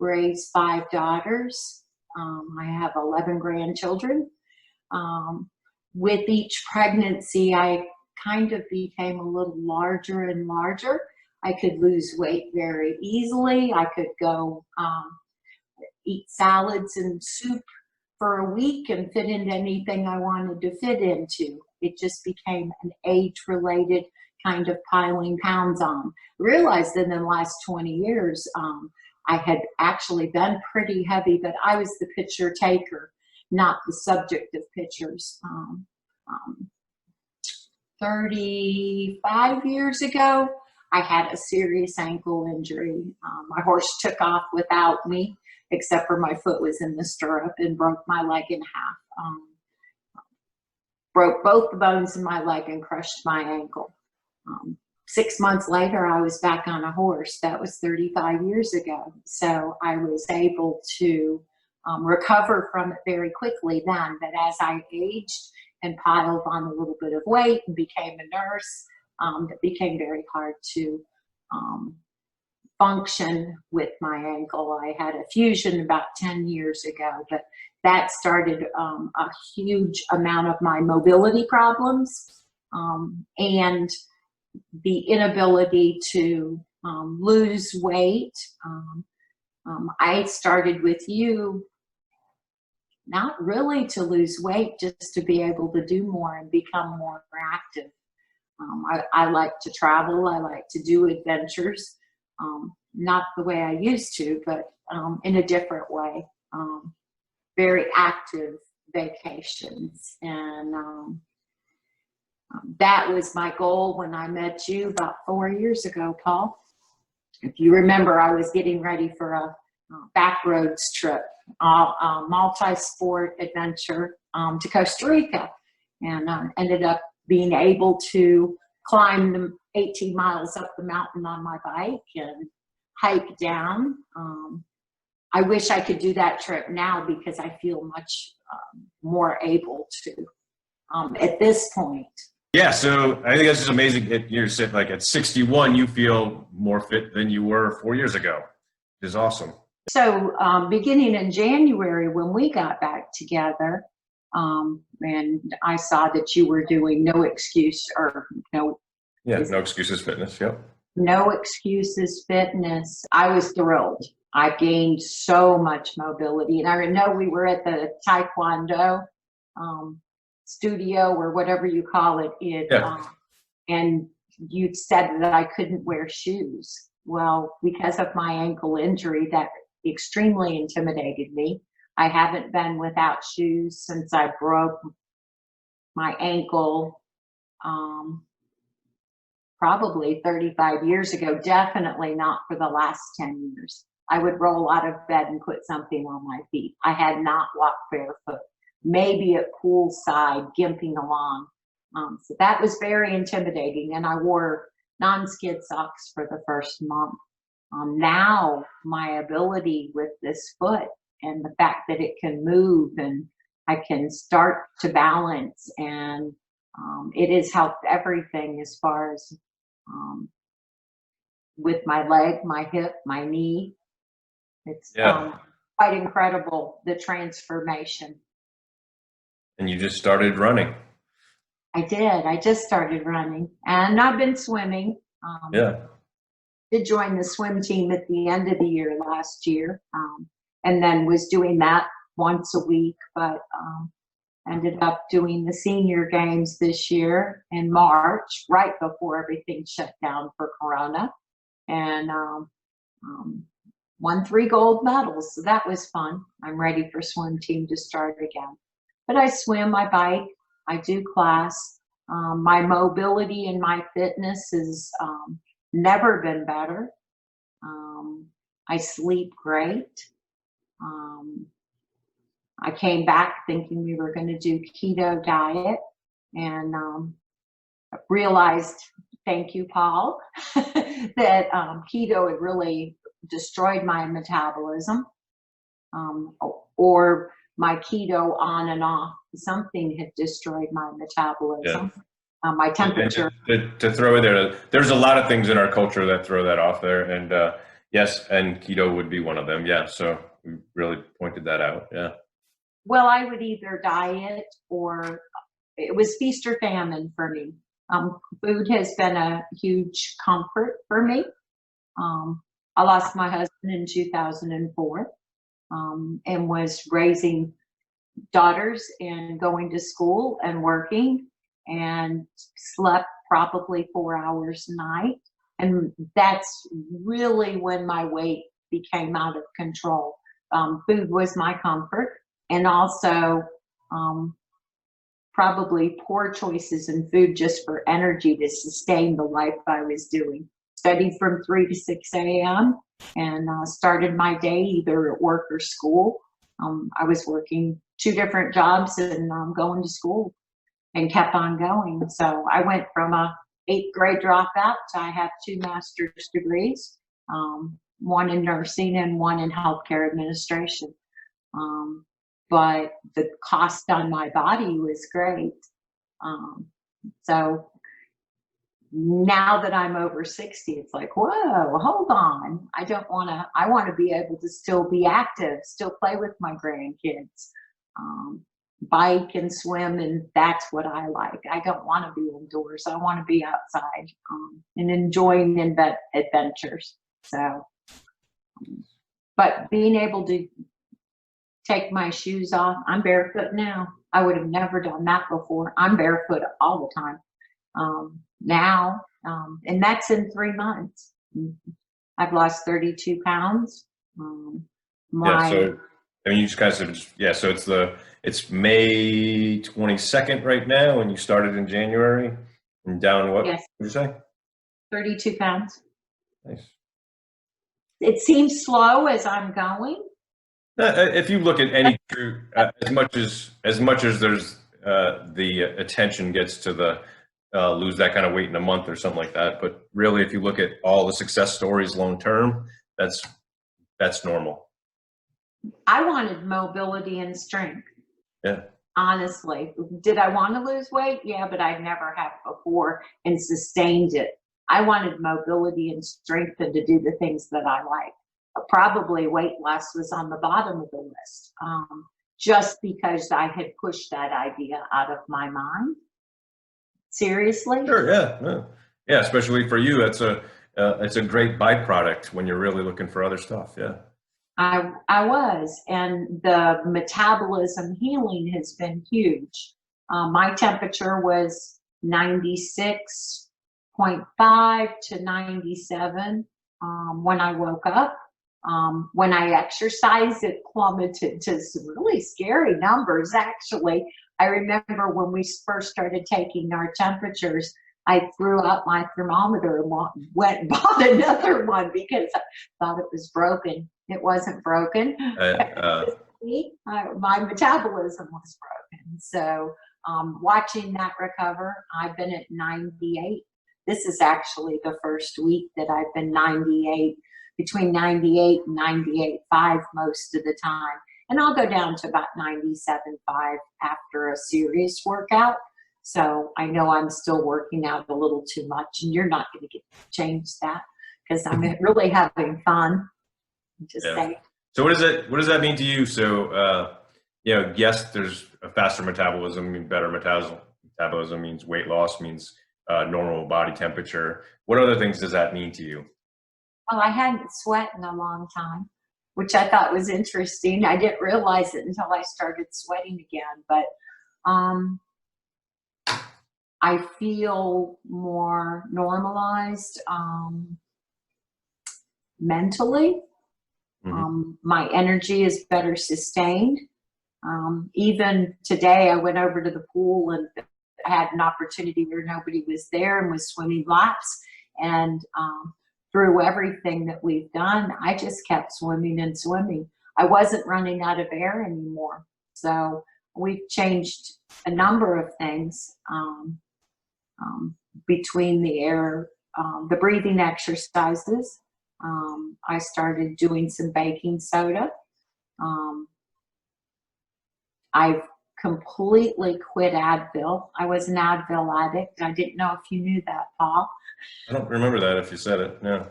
raised 5 daughters. I have 11 grandchildren. With each pregnancy, I kind of became a little larger and larger. I could lose weight very easily. I could go eat salads and soup for a week and fit into anything I wanted to fit into. It just became an age-related kind of piling pounds on. Realized in the last 20 years, I had actually been pretty heavy, but I was the picture taker, not the subject of pictures. 35 years ago, I had a serious ankle injury. My horse took off without me, except for my foot was in the stirrup, and broke my leg in half. Broke both the bones in my leg and crushed my ankle. 6 months later, I was back on a horse. That was 35 years ago. So I was able to recover from it very quickly then. But as I aged and piled on a little bit of weight and became a nurse, it became very hard to function with my ankle. I had a fusion about 10 years ago, but that started a huge amount of my mobility problems and the inability to lose weight. I started with you not really to lose weight, just to be able to do more and become more active. I like to travel. I like to do adventures, not the way I used to, but in a different way. Very active vacations. And that was my goal when I met you about 4 years ago, Paul. If you remember, I was getting ready for a backroads trip, multi-sport adventure to Costa Rica, and ended up being able to climb the 18 miles up the mountain on my bike and hike down. I wish I could do that trip now because I feel much more able to at this point. Yeah, so I think that's just amazing. You're saying like at 61, you feel more fit than you were 4 years ago, which is awesome. So beginning in January, when we got back together, and I saw that you were doing No Excuses Fitness. Yep. No Excuses Fitness. I was thrilled. I gained so much mobility, and I know we were at the Taekwondo studio or whatever you call it. And you said that I couldn't wear shoes. Well, because of my ankle injury, that extremely intimidated me. I haven't been without shoes since I broke my ankle probably 35 years ago, definitely not for the last 10 years. I would roll out of bed and put something on my feet. I had not walked barefoot, maybe at poolside, gimping along. So that was very intimidating. And I wore non-skid socks for the first month. Now my ability with this foot and the fact that it can move and I can start to balance, and it has helped everything as far as with my leg, my hip, my knee. It's quite incredible, the transformation. And you just started running. I did. I just started running, and I've been swimming. Did join the swim team at the end of the year last year, and then was doing that once a week, but ended up doing the senior games this year in March, right before everything shut down for Corona, and won 3 gold medals. So that was fun. I'm ready for swim team to start again. But I swim, I bike, I do class. My mobility and my fitness has never been better. I sleep great. I came back thinking we were going to do keto diet, and realized, thank you, Paul, that keto had really destroyed my metabolism, or my keto on and off, something had destroyed my metabolism. My temperature. To throw in there, there's a lot of things in our culture that throw that off there. And Yes, and keto would be one of them. Yeah, so we really pointed that out. Yeah. Well, I would either diet or it was feast or famine for me. Food has been a huge comfort for me. I lost my husband in 2004, and was raising daughters and going to school and working, and slept probably 4 hours a night. And that's really when my weight became out of control. Food was my comfort, and also um, probably poor choices in food just for energy to sustain the life I was doing. Studied from 3 to 6 a.m. and started my day either at work or school. I was working 2 different jobs and going to school and kept on going. So I went from a 8th grade dropout to I have 2 master's degrees, one in nursing and one in healthcare administration. Um, but the cost on my body was great. Um, so now that I'm over 60, it's like, whoa, hold on. I want to be able to still be active, still play with my grandkids, um, bike and swim, and that's what I like. I don't want to be indoors. I want to be outside, and enjoying adventures. So, but being able to take my shoes off, I'm barefoot now. I would have never done that before. I'm barefoot all the time. Now, and that's in 3 months. I've lost 32 pounds. Yeah. My So I mean, you just kind of said, yeah. So it's May 22nd right now, and you started in January, and down what Yes, did you say? 32 pounds. Nice. It seems slow as I'm going. If you look at any true, as much as there's the attention gets to the lose that kind of weight in a month or something like that, but really, if you look at all the success stories long term, that's normal. I wanted mobility and strength. Yeah. Honestly, did I want to lose weight? Yeah, but I never have before and sustained it. I wanted mobility and strength and to do the things that I like. Probably weight loss was on the bottom of the list, just because I had pushed that idea out of my mind. Seriously, Sure. Yeah. Yeah. Yeah. Especially for you, it's a great byproduct when you're really looking for other stuff. Yeah. I was, and the metabolism healing has been huge. My temperature was 96.5 to 97 when I woke up. When I exercised, it plummeted to some really scary numbers, actually. I remember when we first started taking our temperatures, I threw out my thermometer and went and bought another one because I thought it was broken. It wasn't broken. Uh, My metabolism was broken. So watching that recover, I've been at 98. This is actually the first week that I've been 98, between 98 and 98.5 most of the time. And I'll go down to about 97.5 after a serious workout. So I know I'm still working out a little too much, and you're not going to get to change that because I'm really having fun. Just yeah. say, So what does that mean to you? So yes, there's a faster metabolism, means better metabolism means weight loss, means normal body temperature. What other things does that mean to you? well, I hadn't sweat in a long time, which I thought was interesting. I didn't realize it until I started sweating again, but um, I feel more normalized mentally. Hmm. My energy is better sustained. Even today, I went over to the pool and I had an opportunity where nobody was there and was swimming laps. And through everything that we've done, I just kept swimming and swimming. I wasn't running out of air anymore. So we've changed a number of things between the air, the breathing exercises. I started doing some baking soda. Um, I've completely quit Advil. I was an Advil addict. I didn't know if you knew that, Paul. I don't remember that if you said it. No.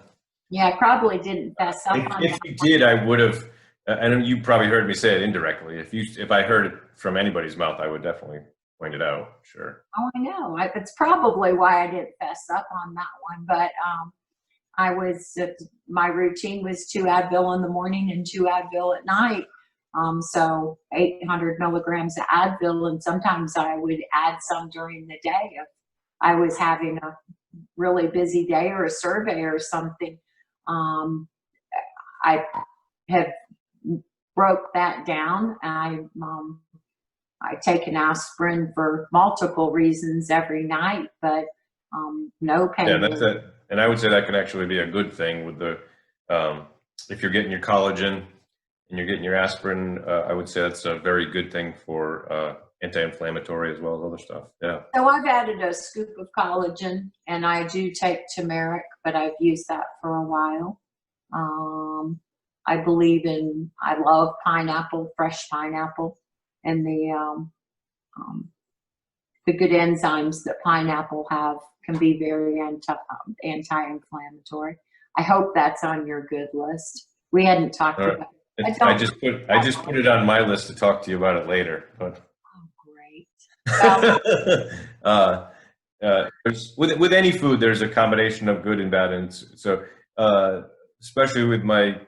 Yeah, I probably didn't fess up on If that you one. did, I would have, and you probably heard me say it indirectly. If I heard it from anybody's mouth, I would definitely point it out. Sure. Oh, I know. It's probably why I didn't fess up on that one. But I was, my routine was 2 Advil in the morning and 2 Advil at night. So 800 milligrams of Advil, and sometimes I would add some during the day if I was having a really busy day or a survey or something. I have broke that down. I take an aspirin for multiple reasons every night, but no Yeah, pain. that's it. And I would say that can actually be a good thing with the, if you're getting your collagen and you're getting your aspirin, I would say that's a very good thing for anti-inflammatory as well as other stuff. Yeah. So I've added a scoop of collagen, and I do take turmeric, but I've used that for a while. I love pineapple, fresh pineapple, and the good enzymes that pineapple have can be very anti-inflammatory. I hope that's on your good list. We hadn't talked All right. about. I just put it on my list to talk to you about it later. But Oh, great. Well, with any food, there's a combination of good and bad, and so especially with my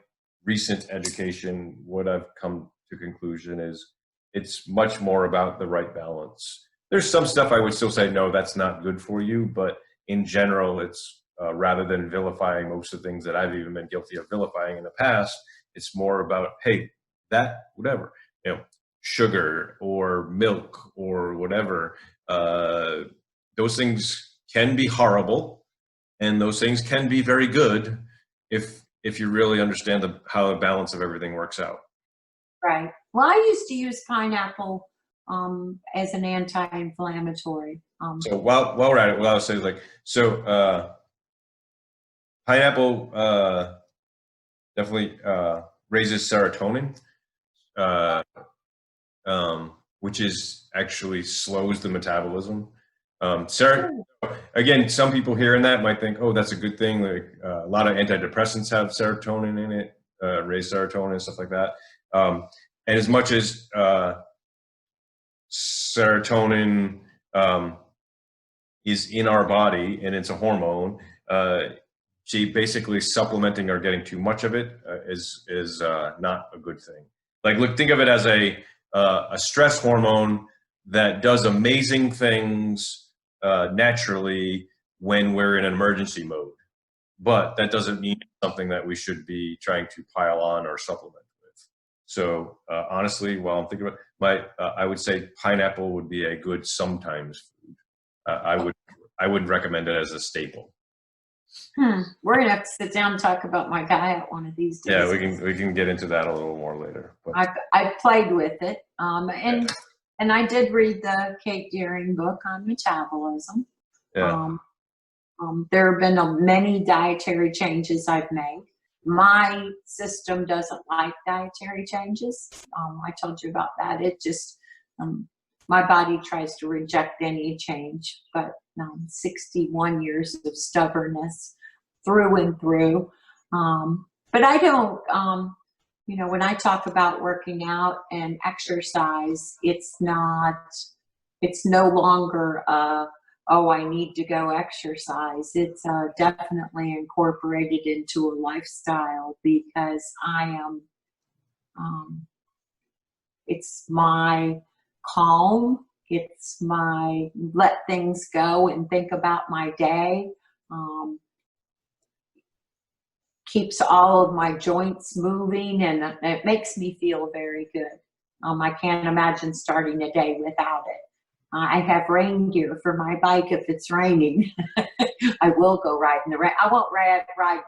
recent education, what I've come to conclusion is it's much more about the right balance. There's some stuff I would still say no, that's not good for you, but in general, it's rather than vilifying most of the things that I've even been guilty of vilifying in the past, it's more about, hey, that whatever, sugar or milk or whatever. Those things can be horrible, and those things can be very good if you really understand how the balance of everything works out. right. Well, I used to use pineapple as an anti-inflammatory. So while we're at it, what I'll say is pineapple definitely raises serotonin, uh, which is actually slows the metabolism. Again, some people hearing that might think, oh, that's a good thing. Like a lot of antidepressants have serotonin in it, raise serotonin and stuff like that. And as much as serotonin is in our body and it's a hormone, basically supplementing or getting too much of it is not a good thing. Like, look, think of it as a stress hormone that does amazing things naturally when we're in an emergency mode, but that doesn't mean something that we should be trying to pile on or supplement with. So honestly, while I'm thinking about I would say pineapple would be a good sometimes food. I wouldn't recommend it as a staple. We're gonna have to sit down and talk about my diet one of these days. Yeah, we can get into that a little more later. But. I've played with it, and I did read the Kate Deering book on metabolism. Yeah. There have been many dietary changes I've made. My system doesn't like dietary changes. I told you about that. It just my body tries to reject any change, but 61 years of stubbornness through and through. But I don't, when I talk about working out and exercise, it's no longer, oh, I need to go exercise. It's definitely incorporated into a lifestyle because it's my calm. It's my let things go and think about my day. Keeps all of my joints moving, and it makes me feel very good. I can't imagine starting a day without it. I have rain gear for my bike if it's raining. I will go ride in the rain. I won't ride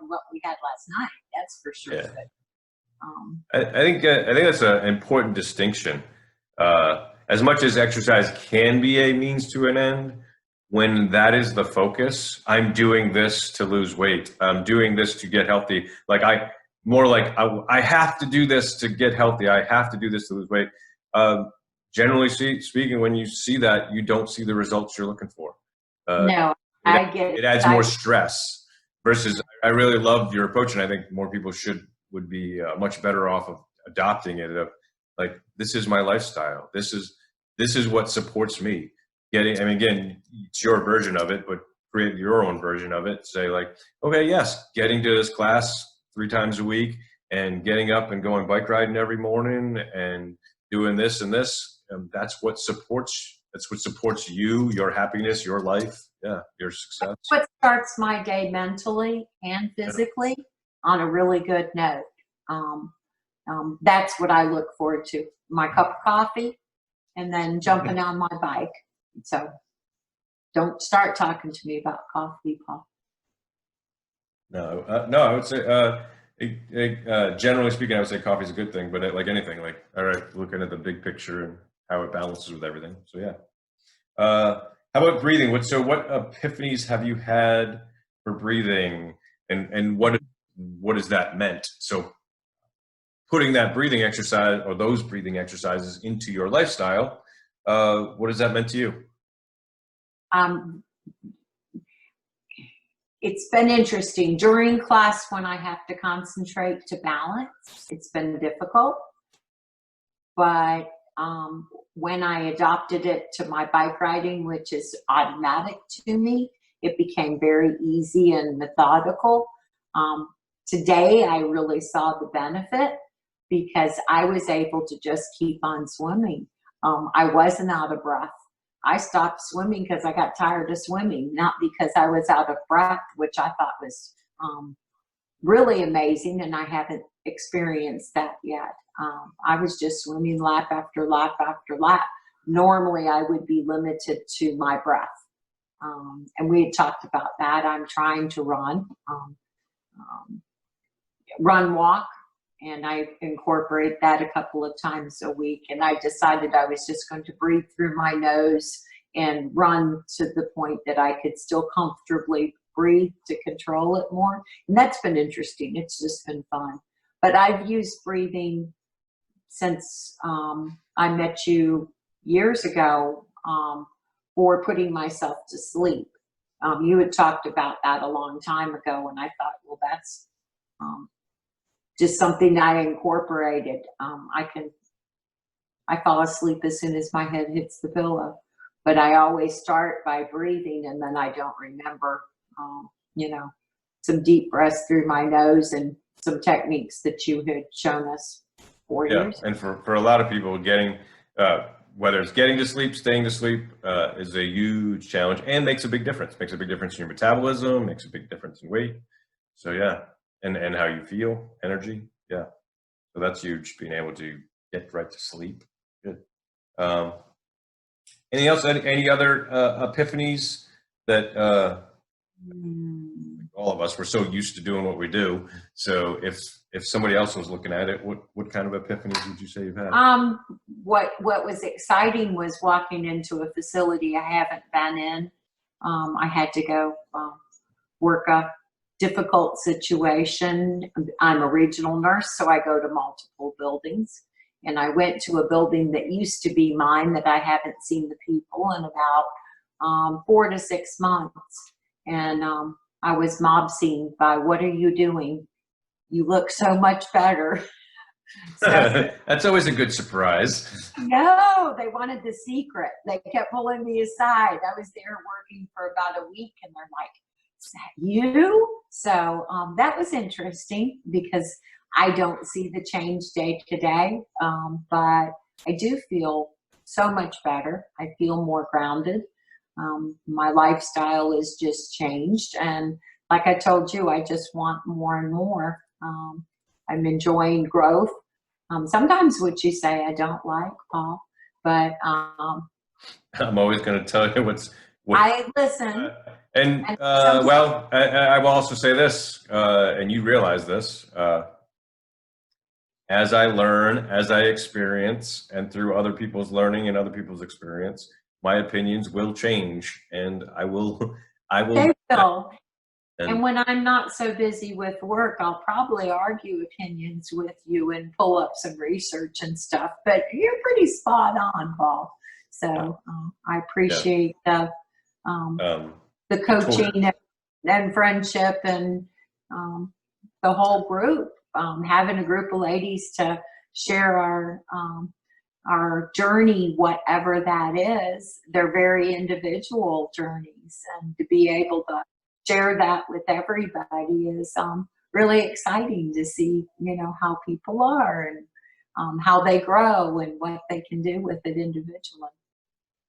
what we had last night. That's for sure. Yeah. I think that's an important distinction. As much as exercise can be a means to an end, when that is the focus, I'm doing this to lose weight. I'm doing this to get healthy. I have to do this to get healthy. I have to do this to lose weight. Generally speaking, when you see that, you don't see the results you're looking for. No, I get it. It adds more stress versus I really love your approach, and I think more people would be much better off of adopting it. Of like, this is my lifestyle. This is what supports me. Getting, I mean, again, it's your version of it, but create your own version of it. Say like, okay, yes, getting to this class 3 times a week, and getting up and going bike riding every morning, and doing this and this. That's what supports. That's what supports you, your happiness, your life, yeah, your success. What starts my day mentally and physically on a really good note. That's what I look forward to. My cup of coffee and then jumping on my bike. So don't start talking to me about coffee, Paul. No, no, I would say, generally speaking, I would say coffee is a good thing, but like anything, like, all right, looking at the big picture and how it balances with everything. So yeah. How about breathing? What epiphanies have you had for breathing, and what has that meant? So putting that breathing exercise or those breathing exercises into your lifestyle, what has that meant to you? It's been interesting. During class, when I have to concentrate to balance, it's been difficult. But when I adopted it to my bike riding, which is automatic to me, it became very easy and methodical. Today, I really saw the benefit because I was able to just keep on swimming. I wasn't out of breath. I stopped swimming because I got tired of swimming, not because I was out of breath, which I thought was really amazing, and I haven't experienced that yet. I was just swimming lap after lap after lap. Normally, I would be limited to my breath. And we had talked about that. I'm trying to run, walk, and I incorporate that a couple of times a week. And I decided I was just going to breathe through my nose and run to the point that I could still comfortably breathe to control it more. And that's been interesting. It's just been fun. But I've used breathing since I met you years ago for putting myself to sleep. You had talked about that a long time ago, and I thought, well, that's just something I incorporated. I fall asleep as soon as my head hits the pillow, but I always start by breathing, and then I don't remember, some deep breaths through my nose and some techniques that you had shown us 4 years ago. And for a lot of people, getting, whether it's getting to sleep, staying to sleep, is a huge challenge and makes a big difference. Makes a big difference in your metabolism, makes a big difference in weight. So yeah, and how you feel, energy. Yeah, so that's huge, being able to get right to sleep. Good. Anything else? Any other epiphanies that all of us, we're so used to doing what we do. So if somebody else was looking at it, what kind of epiphanies would you say you've had? What was exciting was walking into a facility I haven't been in. I had to go work a difficult situation. I'm a regional nurse, so I go to multiple buildings. And I went to a building that used to be mine that I haven't seen the people in about 4 to 6 months. And I was mob seen by, "What are you doing? You look so much better." So, that's always a good surprise. no, they wanted the secret. They kept pulling me aside. I was there working for about a week, and they're like, "Is that you?" So that was interesting because I don't see the change day to day, but I do feel so much better. I feel more grounded. My lifestyle is just changed, and like I told you, I just want more and more. I'm enjoying growth. Sometimes what you say I don't like, Paul, but I'm always going to tell you what I listen. Well, I will also say this, and you realize this, as I learn, as I experience, and through other people's learning and other people's experience, my opinions will change, and I will. They will. And when I'm not so busy with work, I'll probably argue opinions with you and pull up some research and stuff. But you're pretty spot on, Paul. So I appreciate the coaching and friendship, and the whole group, having a group of ladies to share our journey, whatever that is. They're very individual journeys, and to be able to share that with everybody is really exciting to see, how people are, and how they grow and what they can do with it individually.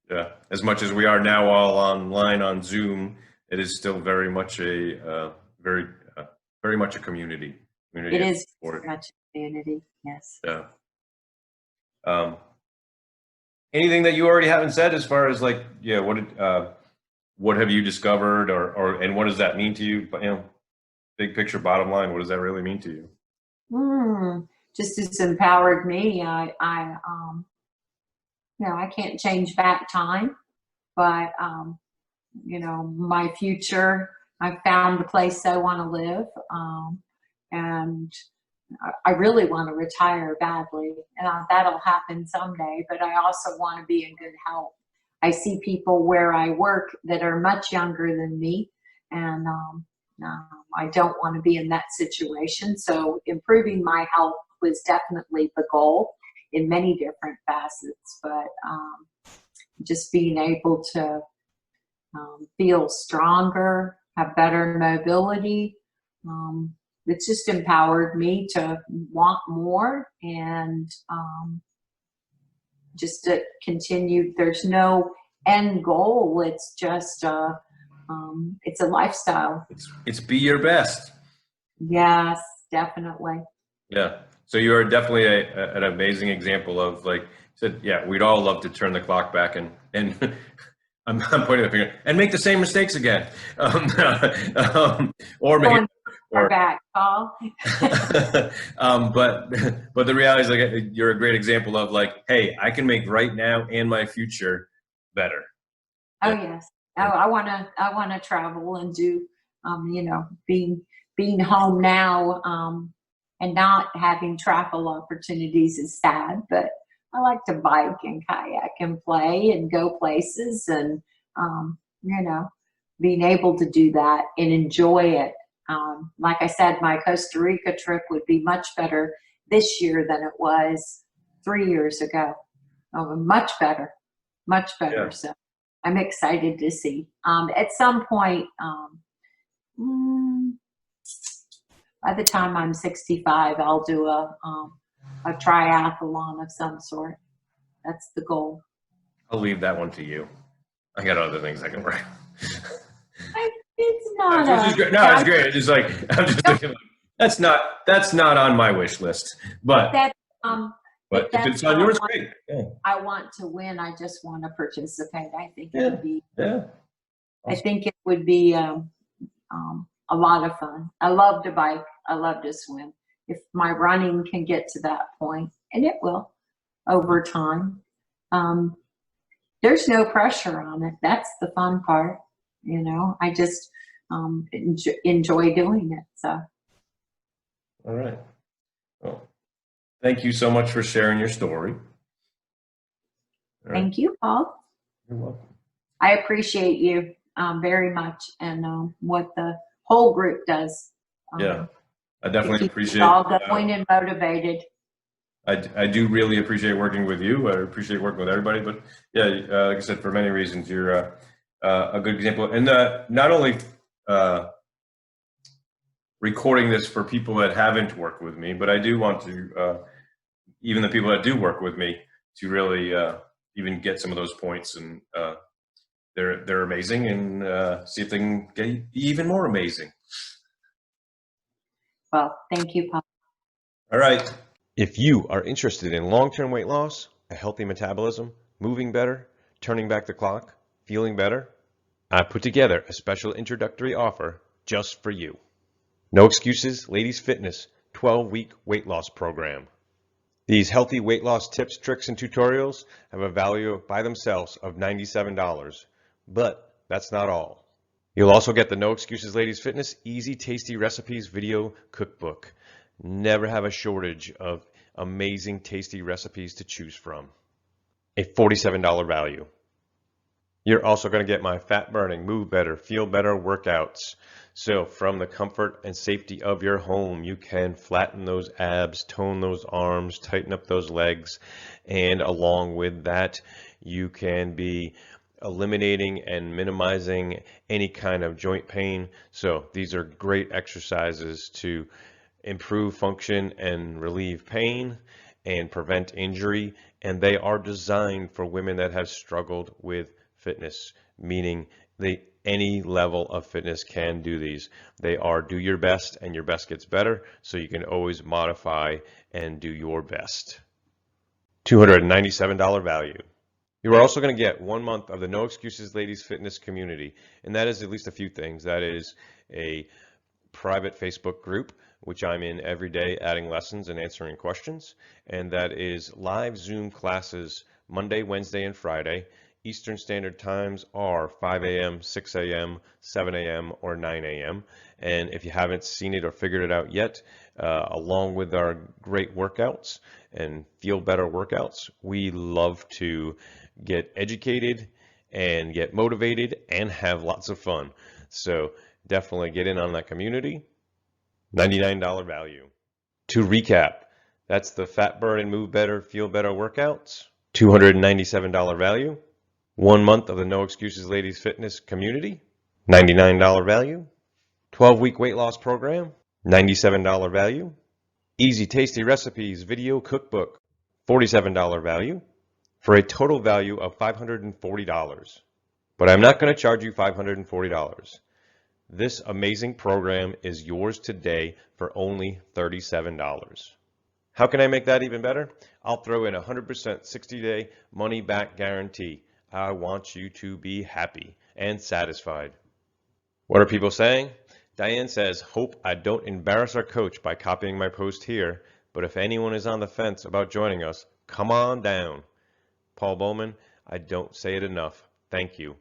Yeah, as much as we are now all online on Zoom, it is still very much very much a community. It is very much a community, yes. Yeah. Anything that you already haven't said as far as like, yeah, what have you discovered, and what does that mean to you? Big picture, bottom line, what does that really mean to you? Just as empowered me. I can't change back time, but my future, I found the place I want to live, and I really want to retire badly, and that'll happen someday. But I also want to be in good health. I see people where I work that are much younger than me, and I don't want to be in that situation. So improving my health was definitely the goal in many different facets, but just being able to feel stronger, have better mobility, it's just empowered me to want more, and just to continue. There's no end goal. It's just it's a lifestyle. It's be your best. Yes, definitely. Yeah. So you are definitely an amazing example of, like you said, yeah, we'd all love to turn the clock back and I'm pointing the finger and make the same mistakes again. Or maybe or back, Paul. but the reality is, like, you're a great example of, like, hey, I can make right now and my future better. Oh yes. I wanna travel and do being home now, and not having travel opportunities is sad, but I like to bike and kayak and play and go places, and being able to do that and enjoy it. Like I said, my Costa Rica trip would be much better this year than it was 3 years ago. Much better, much better. Yeah. So I'm excited to see. At some point, by the time I'm 65, I'll do a triathlon of some sort. That's the goal. I'll leave that one to you. I got other things I can work. It's not. No, it's great. It's just like, I'm just thinking, that's not on my wish list. But if it's on yours, great. Yeah. I want to win. I just want to participate. I think it would be. Yeah. I think it would be a lot of fun. I love to bike. I love to swim. If my running can get to that point, and it will over time, there's no pressure on it. That's the fun part. I just enjoy doing it. So. All right. Well, thank you so much for sharing your story. Thank you, Paul. You're welcome. I appreciate you very much, and what the whole group does. Yeah, I definitely appreciate all going and motivated. I do really appreciate working with you. I appreciate working with everybody, but yeah, like I said, for many reasons, you're a good example. And not only recording this for people that haven't worked with me, but I do want to, even the people that do work with me, to really even get some of those points, and they're amazing, and see if they can get even more amazing. Well, thank you, Paul. All right. If you are interested in long-term weight loss, a healthy metabolism, moving better, turning back the clock, feeling better, I put together a special introductory offer just for you. No Excuses Ladies Fitness 12-week weight loss program. These healthy weight loss tips, tricks, and tutorials have a value by themselves of $97, but that's not all. You'll also get the No Excuses Ladies Fitness Easy Tasty Recipes video cookbook. Never have a shortage of amazing tasty recipes to choose from. A $47 value. You're also going to get my fat burning, move better, feel better workouts. So from the comfort and safety of your home, you can flatten those abs, tone those arms, tighten up those legs. And along with that, you can be eliminating and minimizing any kind of joint pain. So these are great exercises to improve function and relieve pain and prevent injury. And they are designed for women that have struggled with fitness, meaning any level of fitness can do these. They are do your best and your best gets better, so you can always modify and do your best. $297 value. You are also going to get 1 month of the No Excuses Ladies Fitness community, and that is at least a few things. That is a private Facebook group, which I'm in every day adding lessons and answering questions, and that is live Zoom classes Monday, Wednesday, and Friday. Eastern Standard Times are 5 a.m., 6 a.m., 7 a.m., or 9 a.m. And if you haven't seen it or figured it out yet, along with our great workouts and feel better workouts, we love to get educated and get motivated and have lots of fun. So definitely get in on that community. $99 value. To recap, that's the Fat Burn and Move Better, Feel Better workouts. $297 value. 1 month of the No Excuses Ladies Fitness community, $99 value. 12-week weight loss program, $97 value. Easy Tasty Recipes video cookbook, $47 value, for a total value of $540. But I'm not going to charge you $540. This amazing program is yours today for only $37. How can I make that even better? I'll throw in a 100% 60-day money-back guarantee. I want you to be happy and satisfied. What are people saying? Diane says, hope I don't embarrass our coach by copying my post here, but if anyone is on the fence about joining us, come on down. Paul Bowman, I don't say it enough. Thank you.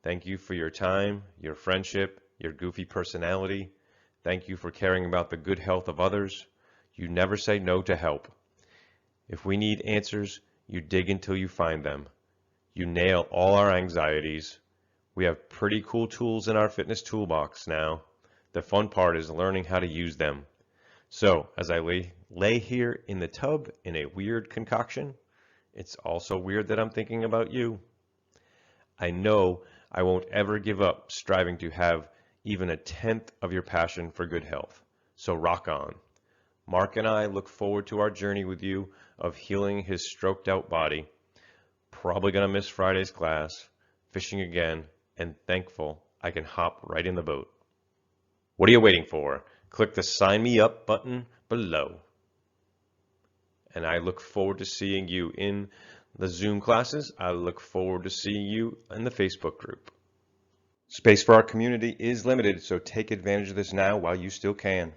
Thank you for your time, your friendship, your goofy personality. Thank you for caring about the good health of others. You never say no to help. If we need answers, you dig until you find them. You nail all our anxieties. We have pretty cool tools in our fitness toolbox now. The fun part is learning how to use them. So as I lay here in the tub in a weird concoction, it's also weird that I'm thinking about you. I know I won't ever give up striving to have even a tenth of your passion for good health. So rock on. Mark and I look forward to our journey with you of healing his stroked out body. Probably going to miss Friday's class, fishing again, and thankful I can hop right in the boat. What are you waiting for? Click the Sign Me Up button below. And I look forward to seeing you in the Zoom classes. I look forward to seeing you in the Facebook group. Space for our community is limited, so take advantage of this now while you still can.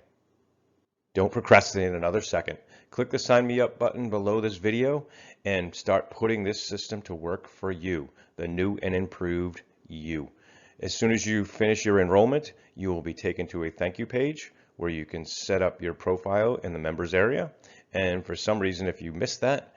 Don't procrastinate another second. Click the Sign Me Up button below this video and start putting this system to work for you, the new and improved you. As soon as you finish your enrollment, you will be taken to a thank you page where you can set up your profile in the members area. And for some reason, if you missed that,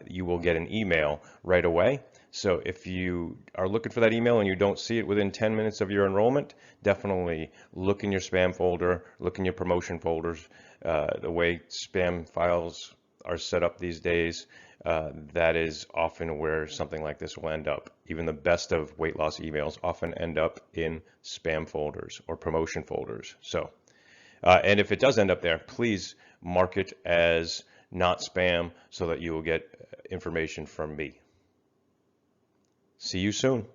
you will get an email right away. So if you are looking for that email and you don't see it within 10 minutes of your enrollment, definitely look in your spam folder, look in your promotion folders. The way spam files are set up these days, that is often where something like this will end up. Even the best of weight loss emails often end up in spam folders or promotion folders. So, and if it does end up there, please mark it as not spam so that you will get information from me. See you soon.